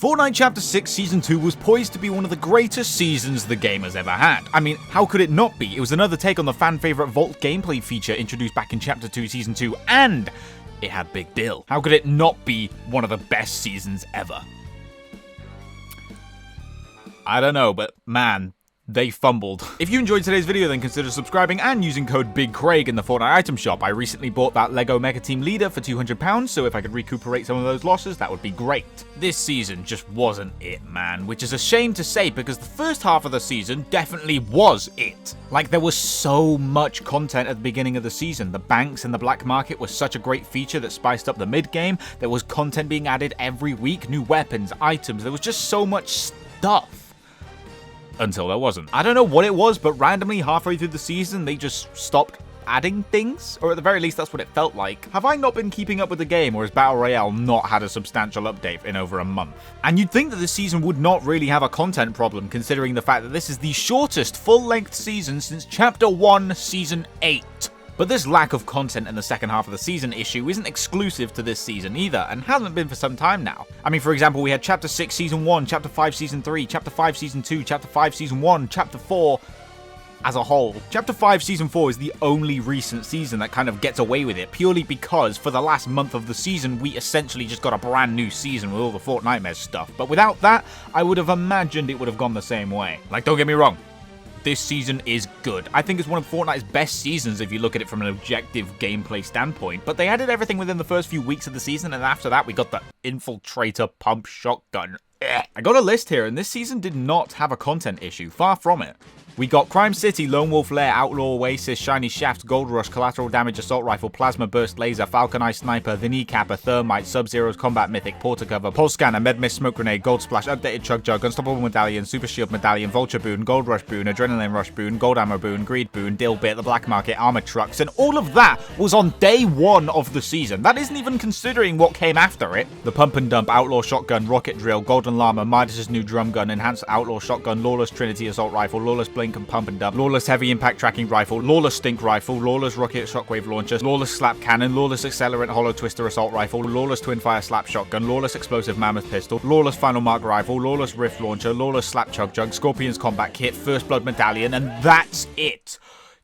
Fortnite Chapter 6 Season 2 was poised to be one of the greatest seasons the game has ever had. I mean, how could it not be? It was another take on the fan-favorite Vault gameplay feature introduced back in Chapter 2 Season 2, and it had Big Dill. How could it not be one of the best seasons ever? I don't know, but man, they fumbled. If you enjoyed today's video, then consider subscribing and using code BigCraigd in the Fortnite item shop. I recently bought that Lego Mega Team Leader for £200, so if I could recuperate some of those losses, that would be great. This season just wasn't it, man, which is a shame to say because the first half of the season definitely was it. Like, there was so much content at the beginning of the season. The banks and the black market was such a great feature that spiced up the mid-game. There was content being added every week, new weapons, items. There was just so much stuff. Until there wasn't. I don't know what it was, but randomly halfway through the season, they just stopped adding things, or at the very least, that's what it felt like. Have I not been keeping up with the game, or has Battle Royale not had a substantial update in over a month? And you'd think that this season would not really have a content problem, considering the fact that this is the shortest full-length season since Chapter 1, Season 8. But this lack of content in the second half of the season issue isn't exclusive to this season either, and hasn't been for some time now. I mean, for example, we had Chapter 6 Season 1, Chapter 5 Season 3, Chapter 5 Season 2, Chapter 5 Season 1, Chapter 4 as a whole. Chapter 5 Season 4 is the only recent season that kind of gets away with it, purely because for the last month of the season, we essentially just got a brand new season with all the Fortnite stuff. But without that, I would have imagined it would have gone the same way. Like, don't get me wrong. This season is good. I think it's one of Fortnite's best seasons if you look at it from an objective gameplay standpoint, but they added everything within the first few weeks of the season, and after that we got the Infiltrator Pump Shotgun. I got a list here, and this season did not have a content issue, far from it. We got Crime City, Lone Wolf Lair, Outlaw Oasis, Shiny Shaft, Gold Rush, Collateral Damage Assault Rifle, Plasma Burst Laser, Falcon Eye Sniper, The Kneecapper, Thermite, Sub-Zero's Combat Mythic, Porta Cover, Pulse Scanner, Med Mist Smoke Grenade, Gold Splash, Updated Chug Jug, Unstoppable Medallion, Super Shield Medallion, Vulture Boon, Gold Rush Boon, Adrenaline Rush Boon, Gold Ammo Boon, Greed Boon, Dill Bit, the Black Market, Armored Trucks, and all of that was on day one of the season. That isn't even considering what came after it. The Pump and Dump, Outlaw Shotgun, Rocket Drill, Golden Llama, Midas's new Drum Gun, Enhanced Outlaw Shotgun, Lawless Trinity Assault Rifle, Lawless Blink and Pump and Dump, Lawless Heavy Impact Tracking Rifle, Lawless Stink Rifle, Lawless Rocket Shockwave Launcher, Lawless Slap Cannon, Lawless Accelerant Hollow Twister Assault Rifle, Lawless Twin Fire Slap Shotgun, Lawless Explosive Mammoth Pistol, Lawless Final Mark Rifle, Lawless Rift Launcher, Lawless Slap Chug Jug, Scorpion's Combat Kit, First Blood Medallion, and that's it.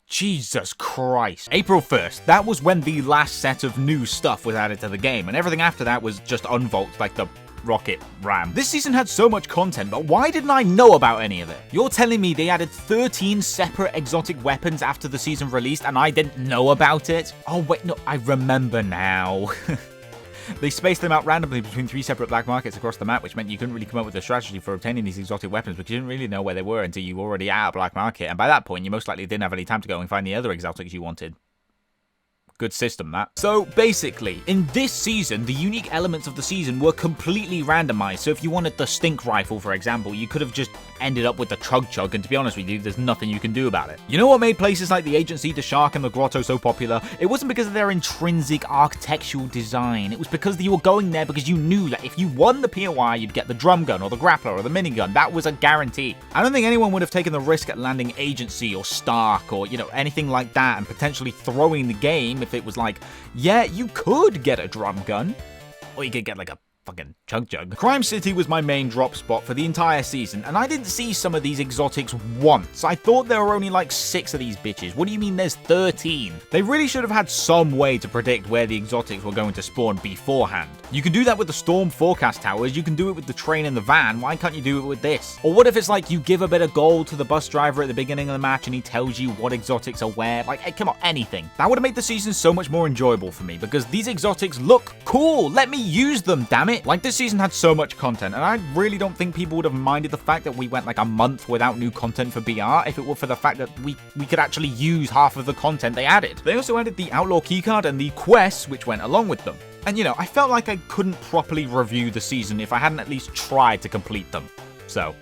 Jesus Christ. April 1st, that was when the last set of new stuff was added to the game, and everything after that was just unvaulted, like the Rocket Ram. This season had so much content, but why didn't I know about any of it? You're telling me they added 13 separate exotic weapons after the season released and I didn't know about it? Oh wait, no, I remember now. They spaced them out randomly between 3 separate black markets across the map, which meant you couldn't really come up with a strategy for obtaining these exotic weapons because you didn't really know where they were until you were already at a black market, and by that point you most likely didn't have any time to go and find the other exotics you wanted. Good system, that. So, basically, in this season, the unique elements of the season were completely randomized. So if you wanted the Stink Rifle, for example, you could have just ended up with the Chug Chug, and to be honest with you, there's nothing you can do about it. You know what made places like the Agency, the Shark, and the Grotto so popular? It wasn't because of their intrinsic architectural design. It was because you were going there because you knew that if you won the POI, you'd get the Drum Gun, or the Grappler, or the Minigun. That was a guarantee. I don't think anyone would have taken the risk at landing Agency, or Stark, or, you know, anything like that, and potentially throwing the game if it was like, yeah, you could get a Drum Gun, or you could get like a fucking Chug Jug. Crime City was my main drop spot for the entire season, and I didn't see some of these exotics once. I thought there were only like 6 of these bitches. What do you mean there's 13? They really should have had some way to predict where the exotics were going to spawn beforehand. You can do that with the Storm Forecast Towers, you can do it with the train and the van, why can't you do it with this? Or what if it's like you give a bit of gold to the bus driver at the beginning of the match and he tells you what exotics are where? Like, hey, come on, anything. That would have made the season so much more enjoyable for me, because these exotics look cool. Let me use them, damn it. Like, this season had so much content, and I really don't think people would have minded the fact that we went like a month without new content for BR if it were for the fact that we could actually use half of the content they added. They also added the Outlaw Keycard and the quests which went along with them. And you know, I felt like I couldn't properly review the season if I hadn't at least tried to complete them. So,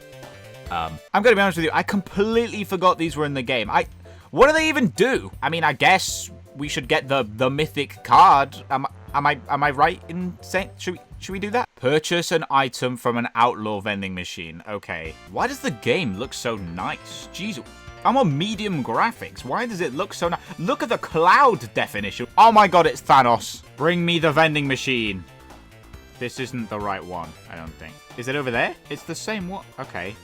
I'm gonna be honest with you, I completely forgot these were in the game. What do they even do? I mean, I guess we should get the mythic card. Am I right in saying, should we do that? Purchase an item from an Outlaw vending machine. Okay. Why does the game look so nice? Jeez. I'm on medium graphics. Why does it look so nice? Look at the cloud definition. Oh my god, it's Thanos. Bring me the vending machine. This isn't the right one, I don't think. Is it over there? It's the same one. Okay.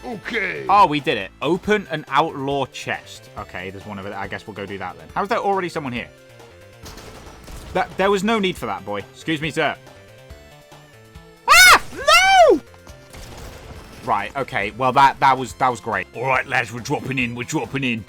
Okay. Oh, we did it. Open an outlaw chest. Okay, there's one over there. I guess we'll go do that then. How is there already someone here? There was no need for that, boy. Excuse me, sir. Ah! No! Right, okay. Well, that was great. All right, lads, we're dropping in. We're dropping in.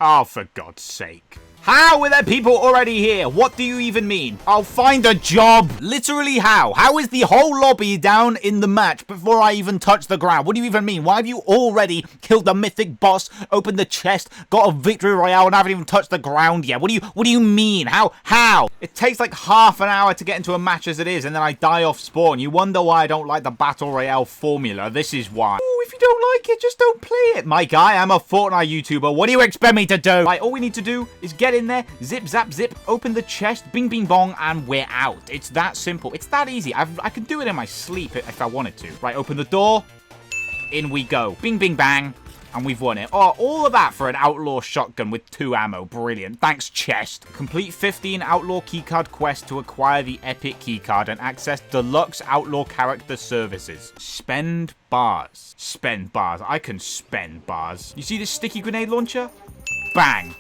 Oh, for God's sake. How are there people already here? What do you even mean? I'll find a job. Literally how? How is the whole lobby down in the match before I even touch the ground? What do you even mean? Why have you already killed the mythic boss, opened the chest, got a victory royale, and haven't even touched the ground yet? What do you mean? How? It takes like half an hour to get into a match as it is, and then I die off spawn. You wonder why I don't like the battle royale formula. This is why. Ooh, if you don't like it, just don't play it. My guy, I'm a Fortnite YouTuber. What do you expect me to do? Right, all we need to do is get in there, zip, zap, zip, open the chest, bing, bing, bong, and we're out. It's that simple. It's that easy. I can do it in my sleep if I wanted to. Right, open the door. In we go. Bing, bing, bang. And we've won it. Oh, all of that for an outlaw shotgun with 2 ammo. Brilliant. Thanks, chest. Complete 15 outlaw keycard quests to acquire the epic keycard and access deluxe outlaw character services. Spend bars. Spend bars. I can spend bars. You see this sticky grenade launcher? Bang.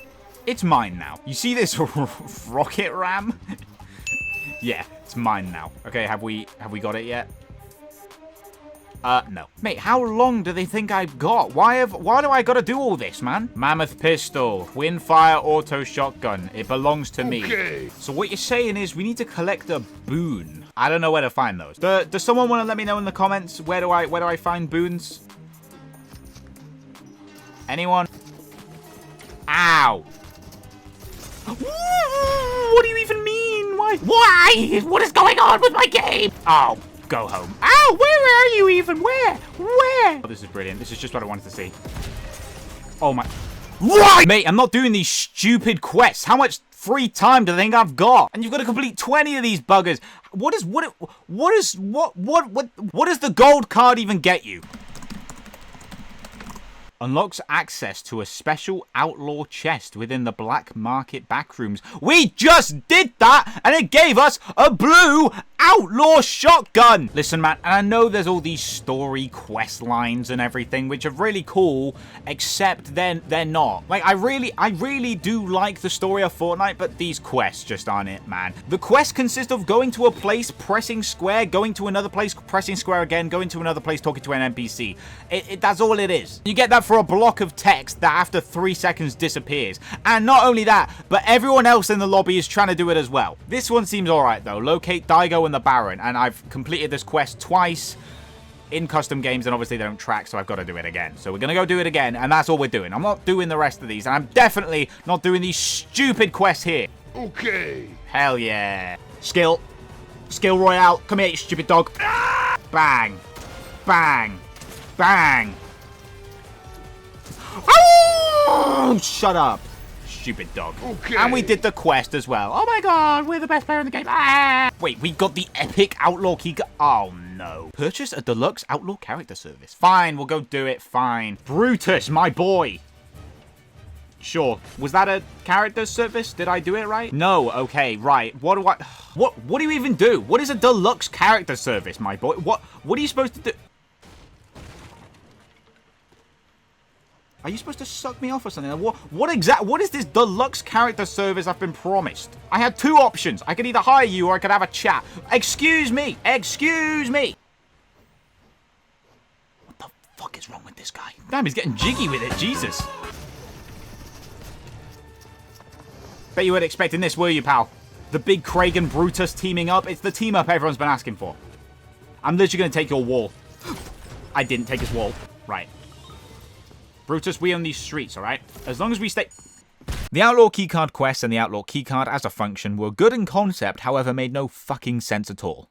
It's mine now. You see this rocket ram? Yeah, it's mine now. Okay, have we got it yet? No. Mate, how long do they think I've got? Why do I gotta do all this, man? Mammoth pistol. Twin fire auto shotgun. It belongs to me. So what you're saying is we need to collect a boon. I don't know where to find those. Does someone want to let me know in the comments where do I find boons? Anyone? Ow. What do you even mean? Why? What is going on with my game? Oh. Go home. Ow, where are you even? Where? Oh, this is brilliant. This is just what I wanted to see. Oh my. What? Mate, I'm not doing these stupid quests. How much free time do they think I've got? And you've got to complete 20 of these buggers. What does the gold card even get you? Unlocks access to a special outlaw chest within the black market backrooms. We just did that, and it gave us a blue outlaw shotgun. Listen, man, and I know there's all these story quest lines and everything, which are really cool, except then they're not. Like, I really do like the story of Fortnite, but these quests just aren't it, man. The quests consist of going to a place, pressing square, going to another place, pressing square again, going to another place, talking to an NPC. That's all it is. You get that for a block of text that after 3 seconds disappears. And not only that, but everyone else in the lobby is trying to do it as well. This one seems alright though. Locate Daigo and the Baron. And I've completed this quest twice in custom games, and obviously they don't track, so I've got to do it again. So we're going to go do it again, and that's all we're doing. I'm not doing the rest of these, and I'm definitely not doing these stupid quests here. Okay. Hell yeah. Skill royale. Come here, you stupid dog. Ah! Bang. Bang. Bang. Oh, shut up, stupid dog. Okay. And we did the quest as well. Oh my god, we're the best player in the game. Ah! Wait, we got the epic outlaw key. Oh no. Purchase a deluxe outlaw character service. Fine, we'll go do it. Fine. Brutus, my boy. Sure. Was that a character service? Did I do it right? No. Okay, right. What do you even do? What is a deluxe character service, my boy? What are you supposed to do? Are you supposed to suck me off or something? What is this deluxe character service I've been promised? I had 2 options. I could either hire you or I could have a chat. Excuse me. Excuse me. What the fuck is wrong with this guy? Damn, he's getting jiggy with it. Jesus. Bet you weren't expecting this, were you, pal? The BigCraigd and Brutus teaming up. It's the team up everyone's been asking for. I'm literally going to take your wall. I didn't take his wall. Right. Brutus, we own these streets, alright? As long as we stay... The Outlaw Keycard quest and the Outlaw Keycard as a function were good in concept, however made no fucking sense at all.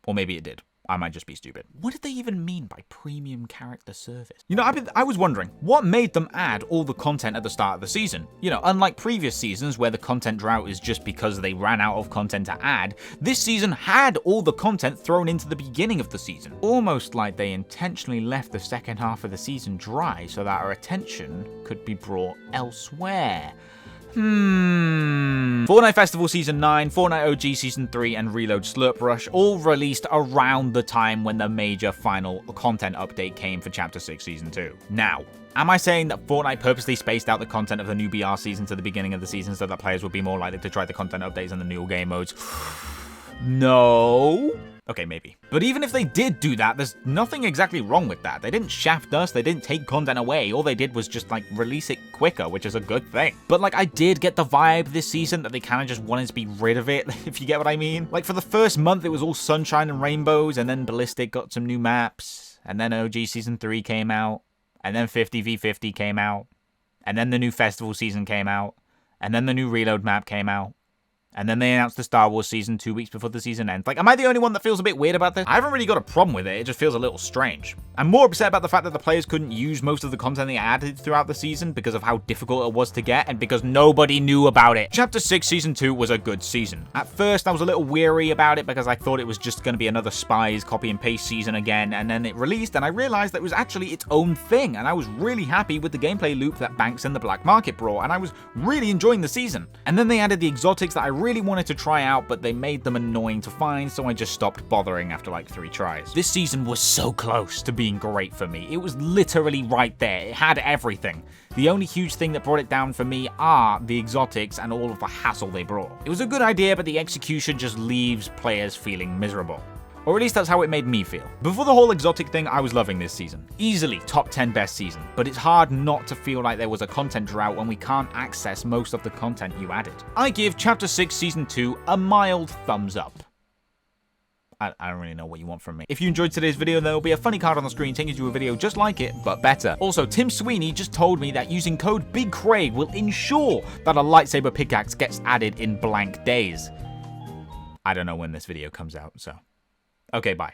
Or maybe it did. I might just be stupid. What did they even mean by premium character service? You know, I was wondering, what made them add all the content at the start of the season? You know, unlike previous seasons where the content drought is just because they ran out of content to add, this season had all the content thrown into the beginning of the season. Almost like they intentionally left the second half of the season dry so that our attention could be brought elsewhere. Fortnite Festival Season 9, Fortnite OG Season 3, and Reload Slurp Rush all released around the time when the major final content update came for Chapter 6 Season 2. Now, am I saying that Fortnite purposely spaced out the content of the new BR season to the beginning of the season so that players would be more likely to try the content updates and the new game modes? No. Okay, maybe. But even if they did do that, there's nothing exactly wrong with that. They didn't shaft us, they didn't take content away. All they did was just, like, release it quicker, which is a good thing. But, like, I did get the vibe this season that they kind of just wanted to be rid of it, if you get what I mean. Like, for the first month, it was all sunshine and rainbows, and then Ballistic got some new maps, and then OG Season 3 came out, and then 50v50 came out, and then the new Festival season came out, and then the new Reload map came out. And then they announced the Star Wars season 2 weeks before the season ends. Like, am I the only one that feels a bit weird about this? I haven't really got a problem with it. It just feels a little strange. I'm more upset about the fact that the players couldn't use most of the content they added throughout the season because of how difficult it was to get and because nobody knew about it. Chapter 6 Season 2 was a good season. At first, I was a little weary about it because I thought it was just going to be another Spies copy and paste season again, and then it released and I realized that it was actually its own thing, and I was really happy with the gameplay loop that Banks and the Black Market brought, and I was really enjoying the season. And then they added the exotics that I really wanted to try out, but they made them annoying to find, so I just stopped bothering after like 3 tries. This season was so close to being great for me. It was literally right there. It had everything. The only huge thing that brought it down for me are the exotics and all of the hassle they brought. It was a good idea, but the execution just leaves players feeling miserable. Or at least that's how it made me feel. Before the whole exotic thing, I was loving this season. Easily top 10 best season. But it's hard not to feel like there was a content drought when we can't access most of the content you added. I give Chapter 6 Season 2 a mild thumbs up. I don't really know what you want from me. If you enjoyed today's video, there will be a funny card on the screen taking you to a video just like it, but better. Also, Tim Sweeney just told me that using code BigCraigd will ensure that a lightsaber pickaxe gets added in blank days. I don't know when this video comes out, so... Okay, bye.